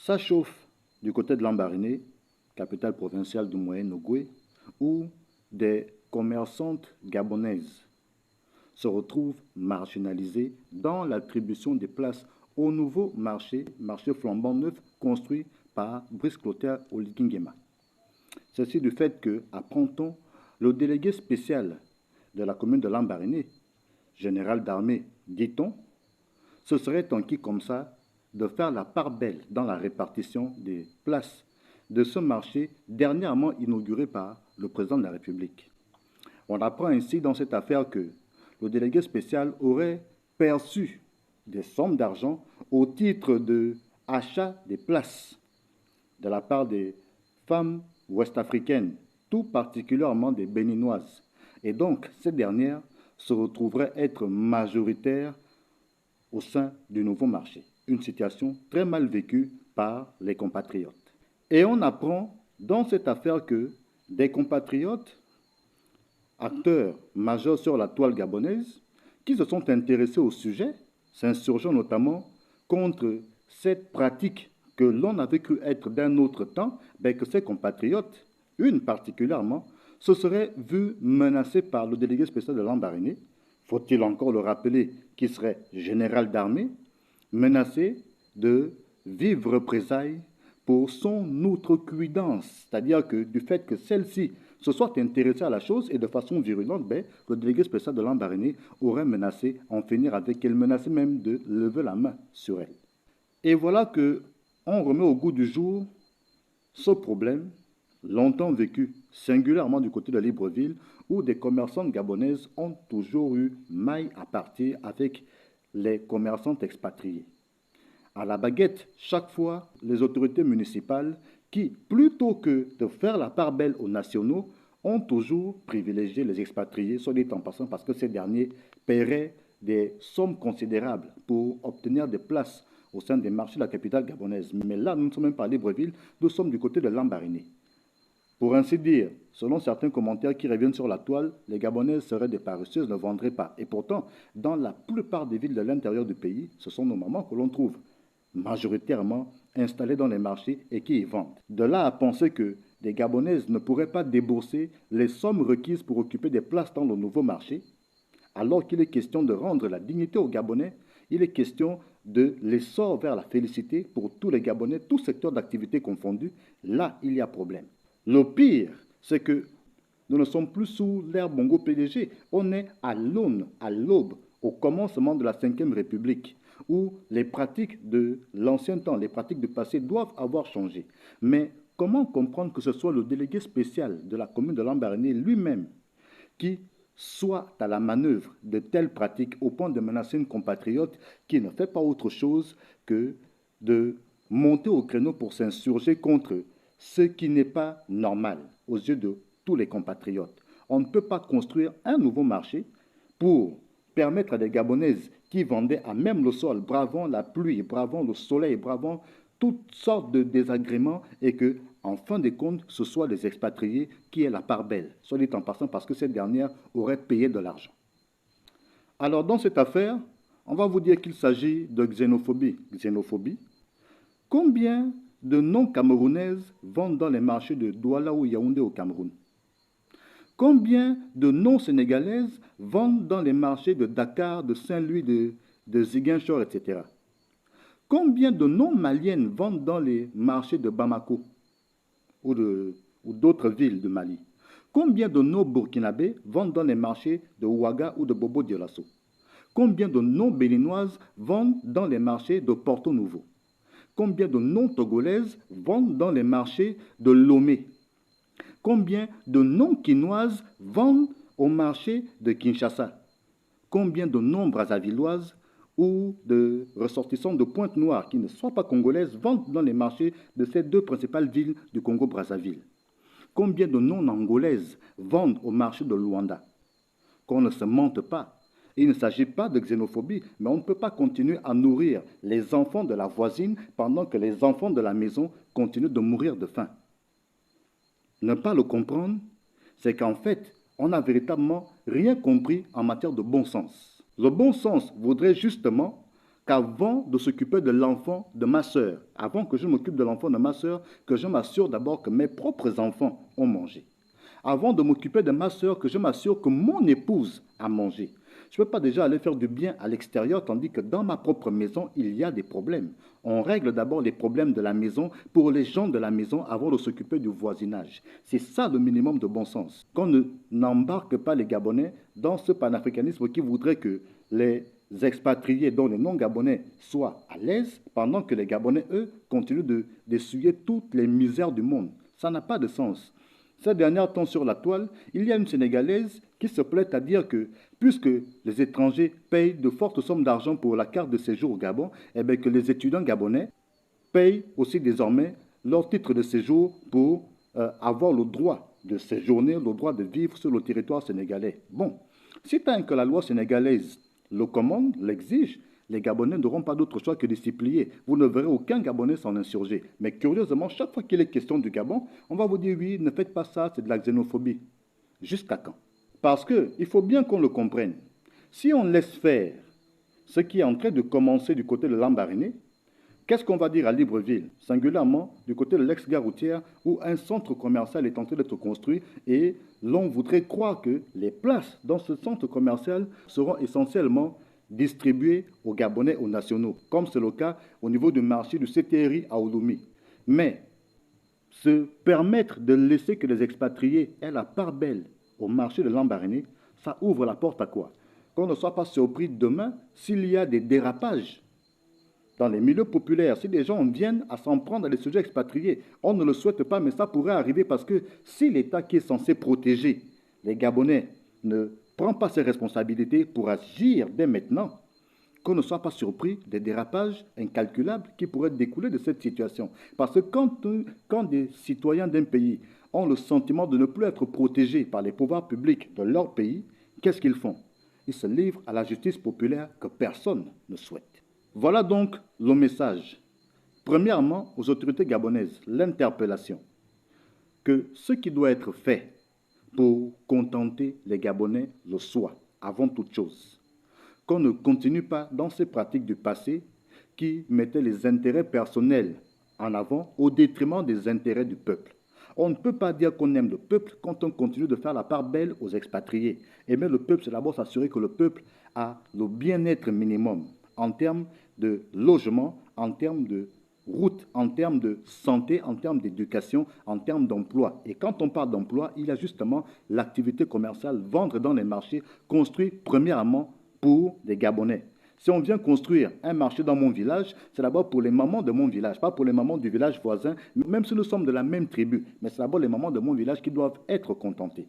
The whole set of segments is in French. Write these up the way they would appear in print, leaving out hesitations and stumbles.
Ça chauffe du côté de Lambaréné, capitale provinciale du Moyen-Ogooué, où des commerçantes gabonaises se retrouvent marginalisées dans l'attribution des places au nouveau marché flambant neuf construit par Brice Clotaire Oligingema. Ceci du fait que, à Pronton, le délégué spécial de la commune de Lambaréné, général d'armée, dit-on, se serait enquis comme ça de faire la part belle dans la répartition des places de ce marché dernièrement inauguré par le président de la République. On apprend ainsi dans cette affaire que le délégué spécial aurait perçu des sommes d'argent au titre de achat des places de la part des femmes ouest-africaines, tout particulièrement des béninoises. Et donc, ces dernières se retrouveraient être majoritaires au sein du nouveau marché. Une situation très mal vécue par les compatriotes. Et on apprend dans cette affaire que des compatriotes, acteurs majeurs sur la toile gabonaise, qui se sont intéressés au sujet, s'insurgeant notamment contre cette pratique que l'on avait cru être d'un autre temps, que ces compatriotes, une particulièrement, se seraient vus menacés par le délégué spécial de Lambaréné, faut-il encore le rappeler, qui serait général d'armée, menacé de vives représailles pour son outrecuidance, c'est-à-dire que du fait que celle-ci se soit intéressée à la chose et de façon virulente, le délégué spécial de Lambaréné aurait menacé en finir avec elle, menaçait même de lever la main sur elle. Et voilà que on remet au goût du jour ce problème, longtemps vécu, singulièrement du côté de Libreville, où des commerçantes gabonaises ont toujours eu maille à partir avec les commerçantes expatriées. À la baguette, chaque fois, les autorités municipales qui, plutôt que de faire la part belle aux nationaux, ont toujours privilégié les expatriés, soit dit en passant, parce que ces derniers paieraient des sommes considérables pour obtenir des places au sein des marchés de la capitale gabonaise. Mais là, nous ne sommes même pas à Libreville, nous sommes du côté de Lambaréné. Pour ainsi dire, selon certains commentaires qui reviennent sur la toile, les Gabonaises seraient des paresseuses, ne vendraient pas. Et pourtant, dans la plupart des villes de l'intérieur du pays, ce sont nos mamans que l'on trouve majoritairement installées dans les marchés et qui y vendent. De là à penser que des Gabonaises ne pourraient pas débourser les sommes requises pour occuper des places dans le nouveau marché, alors qu'il est question de rendre la dignité aux Gabonais, il est question de l'essor vers la félicité pour tous les Gabonais, tous secteurs d'activité confondus, là il y a problème. Le pire, c'est que nous ne sommes plus sous l'ère Bongo PDG, on est à l'aune, à l'aube, au commencement de la Ve République, où les pratiques de l'ancien temps, les pratiques du passé doivent avoir changé. Mais comment comprendre que ce soit le délégué spécial de la commune de Lambaréné lui-même qui soit à la manœuvre de telles pratiques au point de menacer une compatriote qui ne fait pas autre chose que de monter au créneau pour s'insurger contre ce qui n'est pas normal aux yeux de tous les compatriotes. On ne peut pas construire un nouveau marché pour permettre à des Gabonaises qui vendaient à même le sol, bravant la pluie, bravant le soleil, bravant toutes sortes de désagréments et que, en fin de compte, ce soit les expatriés qui aient la part belle, soit dit en passant parce que cette dernière aurait payé de l'argent. Alors, dans cette affaire, on va vous dire qu'il s'agit de xénophobie. Xénophobie. Combien de non-camerounaises vendent dans les marchés de Douala ou Yaoundé au Cameroun? Combien de non-sénégalaises vendent dans les marchés de Dakar, de Saint-Louis, de Ziguinchor, etc. Combien de non-maliennes vendent dans les marchés de Bamako ou d'autres villes de Mali? Combien de non-burkinabés vendent dans les marchés de Ouaga ou de Bobo Dioulasso? Combien de non-béninoises vendent dans les marchés de Porto Nouveau? Combien de non-togolaises vendent dans les marchés de Lomé? Combien de non-quinoises vendent au marché de Kinshasa? Combien de non-brazzavilloises ou de ressortissants de Pointe-Noire qui ne soient pas congolaises vendent dans les marchés de ces deux principales villes du Congo-Brazzaville? Combien de non-angolaises vendent au marché de Luanda? Qu'on ne se mente pas. Il ne s'agit pas de xénophobie, mais on ne peut pas continuer à nourrir les enfants de la voisine pendant que les enfants de la maison continuent de mourir de faim. Ne pas le comprendre, c'est qu'en fait, on n'a véritablement rien compris en matière de bon sens. Le bon sens voudrait justement qu'avant de s'occuper de l'enfant de ma sœur, avant que je m'occupe de l'enfant de ma sœur, que je m'assure d'abord que mes propres enfants ont mangé. Avant de m'occuper de ma sœur, que je m'assure que mon épouse a mangé. Je ne peux pas déjà aller faire du bien à l'extérieur, tandis que dans ma propre maison, il y a des problèmes. On règle d'abord les problèmes de la maison pour les gens de la maison avant de s'occuper du voisinage. C'est ça le minimum de bon sens. Qu'on n'embarque pas les Gabonais dans ce panafricanisme qui voudrait que les expatriés, dont les non-Gabonais, soient à l'aise, pendant que les Gabonais, eux, continuent d'essuyer toutes les misères du monde. Ça n'a pas de sens. Ces derniers temps sur la toile, il y a une Sénégalaise qui se plaît à dire que, puisque les étrangers payent de fortes sommes d'argent pour la carte de séjour au Gabon, eh bien que les étudiants gabonais payent aussi désormais leur titre de séjour pour avoir le droit de séjourner, le droit de vivre sur le territoire sénégalais. Bon, si tant que la loi sénégalaise le commande, l'exige, les Gabonais n'auront pas d'autre choix que de s'y plier. Vous ne verrez aucun Gabonais s'en insurger. Mais curieusement, chaque fois qu'il est question du Gabon, on va vous dire oui, ne faites pas ça, c'est de la xénophobie. Jusqu'à quand? Parce qu'il faut bien qu'on le comprenne. Si on laisse faire ce qui est en train de commencer du côté de Lambaréné, qu'est-ce qu'on va dire à Libreville, singulièrement du côté de l'ex-gare routière où un centre commercial est en train d'être construit et l'on voudrait croire que les places dans ce centre commercial seront essentiellement distribuées aux Gabonais, aux nationaux, comme c'est le cas au niveau du marché du CTRI à Ouloumi. Mais se permettre de laisser que les expatriés aient la part belle au marché de Lambaréné, ça ouvre la porte à quoi? Qu'on ne soit pas surpris demain s'il y a des dérapages dans les milieux populaires, si des gens viennent à s'en prendre à des sujets expatriés. On ne le souhaite pas, mais ça pourrait arriver parce que si l'État qui est censé protéger les Gabonais ne prend pas ses responsabilités pour agir dès maintenant, qu'on ne soit pas surpris des dérapages incalculables qui pourraient découler de cette situation. Parce que quand des citoyens d'un pays ont le sentiment de ne plus être protégés par les pouvoirs publics de leur pays, qu'est-ce qu'ils font? Ils se livrent à la justice populaire que personne ne souhaite. Voilà donc le message. Premièrement, aux autorités gabonaises, l'interpellation que ce qui doit être fait pour contenter les Gabonais le soit, avant toute chose. Qu'on ne continue pas dans ces pratiques du passé qui mettaient les intérêts personnels en avant au détriment des intérêts du peuple. On ne peut pas dire qu'on aime le peuple quand on continue de faire la part belle aux expatriés. Aimer le peuple, c'est d'abord s'assurer que le peuple a le bien-être minimum en termes de logement, en termes de route, en termes de santé, en termes d'éducation, en termes d'emploi. Et quand on parle d'emploi, il y a justement l'activité commerciale, vendre dans les marchés, construit premièrement pour des Gabonais. Si on vient construire un marché dans mon village, c'est d'abord pour les mamans de mon village, pas pour les mamans du village voisin, même si nous sommes de la même tribu. Mais c'est d'abord les mamans de mon village qui doivent être contentées.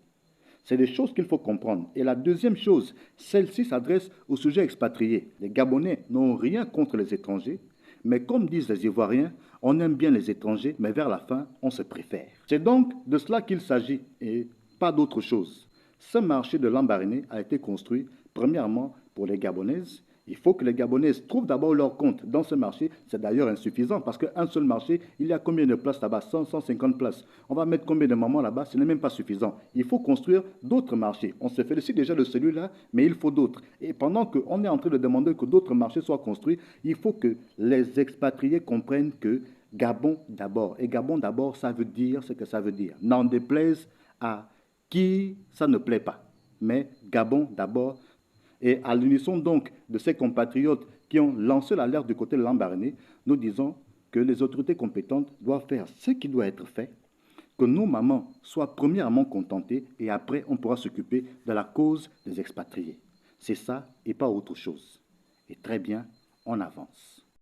C'est des choses qu'il faut comprendre. Et la deuxième chose, celle-ci s'adresse aux sujets expatriés. Les Gabonais n'ont rien contre les étrangers, mais comme disent les Ivoiriens, on aime bien les étrangers, mais vers la fin, on se préfère. C'est donc de cela qu'il s'agit et pas d'autre chose. Ce marché de Lambaréné a été construit premièrement pour les Gabonaises. Il faut que les Gabonaises trouvent d'abord leur compte dans ce marché. C'est d'ailleurs insuffisant parce qu'un seul marché, il y a combien de places là-bas? 100, 150 places. On va mettre combien de mamans là-bas? Ce n'est même pas suffisant. Il faut construire d'autres marchés. On se félicite déjà de celui-là, mais il faut d'autres. Et pendant qu'on est en train de demander que d'autres marchés soient construits, il faut que les expatriés comprennent que Gabon d'abord. Et Gabon d'abord, ça veut dire ce que ça veut dire. N'en déplaise à qui ça ne plaît pas. Mais Gabon d'abord. Et à l'unisson donc de ces compatriotes qui ont lancé l'alerte du côté de Lambaréné, nous disons que les autorités compétentes doivent faire ce qui doit être fait, que nos mamans soient premièrement contentées et après on pourra s'occuper de la cause des expatriés. C'est ça et pas autre chose. Et très bien, on avance.